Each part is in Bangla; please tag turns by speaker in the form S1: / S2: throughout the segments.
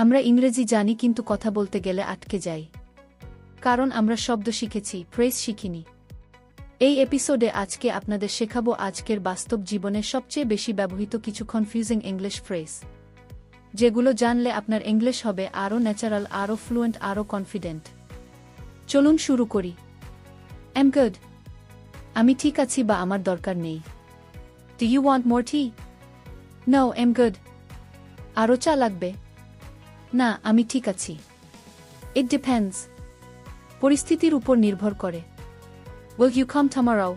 S1: আমরা ইংরেজি জানি কিন্তু কথা বলতে গেলে আটকে যাই। কারণ আমরা শব্দ শিখেছি, ফ্রেজ শিখিনি। এই এপিসোডে আজকে আপনাদের শেখাবো আজকের বাস্তব জীবনে সবচেয়ে বেশি ব্যবহৃত কিছু কনফিউজিং ইংলিশ ফ্রেজ, যেগুলো জানলে আপনার ইংলিশ হবে আরও ন্যাচারাল, আরও ফ্লুয়েন্ট, আরও কনফিডেন্ট। চলুন শুরু করি। I'm good. আমি ঠিক আছি বা আমার দরকার নেই। Do you want more tea? No, I'm good. আরও চা লাগবে? না, আমি ঠিক আছি। It depends. পরিস্থিতির উপর নির্ভর করে। Will you come tomorrow?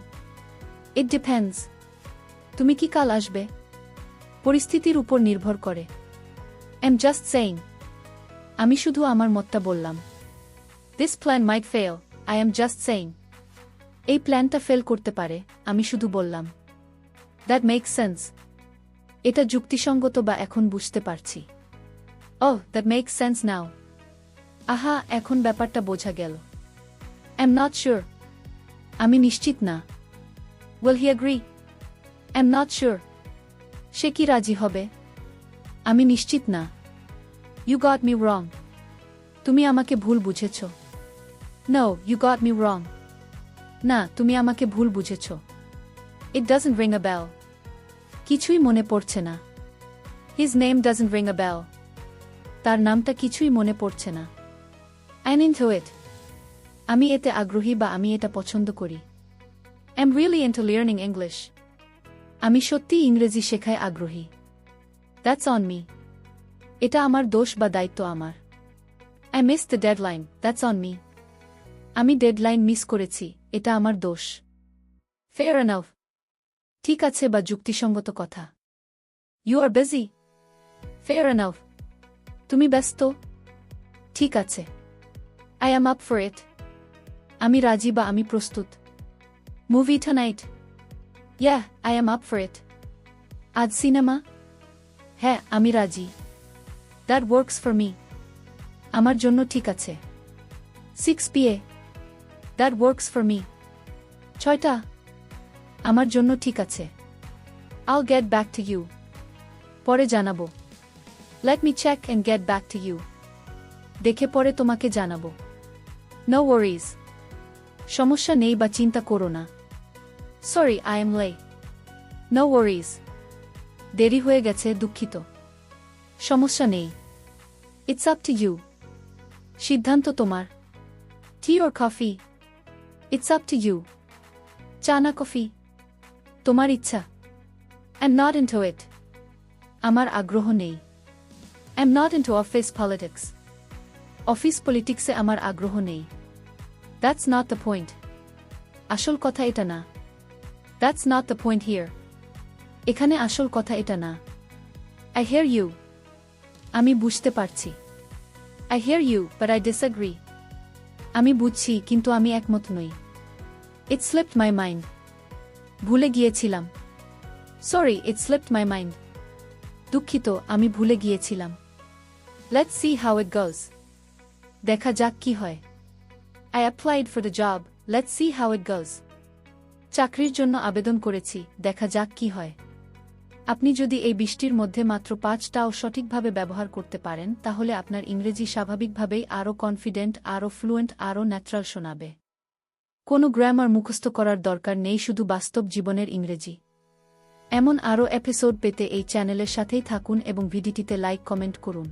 S1: It depends. তুমি কি কাল আসবে? পরিস্থিতির উপর নির্ভর করে। I'm just saying. আমি শুধু আমার মতটা বললাম। This plan might fail. I am just saying. এই প্ল্যানটা ফেল করতে পারে, আমি শুধু বললাম। That makes sense. এটা যুক্তিসঙ্গত বা এখন বুঝতে পারছি। Oh, that makes sense now. আহা, এখন ব্যাপারটা বোঝা গেল। I'm not sure. আমি নিশ্চিত না। Will he agree? I'm not sure. সে কি রাজি হবে? আমি নিশ্চিত না। You got me wrong. তুমি আমাকে ভুল বুঝেছ। No, you got me wrong. না, তুমি আমাকে ভুল বুঝেছ। It doesn't ring a bell. কিছুই মনে পড়ছে না। His name doesn't ring a bell. তার নামটা কিছুই মনে পড়ছে না। I'm into it. আমি এতে আগ্রহী বা আমি এটা পছন্দ করি। I'm really into learning English. আমি সত্যিই ইংরেজি শেখায় আগ্রহী। That's on me. এটা আমার দোষ বা দায়িত্ব আমার। I missed the deadline. That's on me. আমি ডেডলাইন মিস করেছি, এটা আমার দোষ। Fair enough. ঠিক আছে বা যুক্তিসঙ্গত কথা। You are busy. Fair enough. তুমি ব্যস্ত? ঠিক আছে। I am up for it. আমি রাজি বা আমি প্রস্তুত। Movie tonight. Yeah, I am up for it. আজ সিনেমা? হ্যাঁ, আমি রাজি। That works for me. আমার জন্য ঠিক আছে। 6 p.m. That works for me. 6টা? আমার জন্য ঠিক আছে। I'll get back to you. পরে জানাবো। Let me check and get back to you. দেখে পরে তোমাকে জানাবো। No worries. সমস্যা নেই বা চিন্তা করো না। Sorry, I am late. No worries. দেরি হয়ে গেছে, দুঃখিত। সমস্যা নেই। It's up to you. সিদ্ধান্ত তোমার। Tea or coffee? It's up to you. চা না কফি? তোমার ইচ্ছা। I'm not into it. আমার আগ্রহ নেই। I'm not into office politics. Office পলিটিক্সে আমার আগ্রহ নেই। That's not the point. আসল কথা এটা না। That's not the point here. এখানে আসল কথা এটা না। I hear you. আমি বুঝতে পারছি। I hear you, but I disagree. আমি বুঝছি কিন্তু আমি একমত নই। It slipped my mind. ভুলে গিয়েছিলাম। Sorry, it slipped my mind. দুঃখিত, আমি ভুলে গিয়েছিলাম। Let's see how it goes. দেখা যাক কি হয়। I applied for the job. Let's see how it goes. চাকরির জন্য আবেদন করেছি, দেখা যাক কি হয়। আপনি যদি এই 20টির মধ্যে মাত্র 5টাও সঠিকভাবে ব্যবহার করতে পারেন, তাহলে আপনার ইংরেজি স্বাভাবিকভাবেই আরও কনফিডেন্ট, আরও ফ্লুয়েন্ট, আরও ন্যাচারাল শোনাবে। কোনো গ্রামার মুখস্থ করার দরকার নেই, শুধু বাস্তব জীবনের ইংরেজি। এমন আরও এপিসোড পেতে এই চ্যানেলের সাথেই থাকুন এবং ভিডিওটিতে লাইক, কমেন্ট করুন।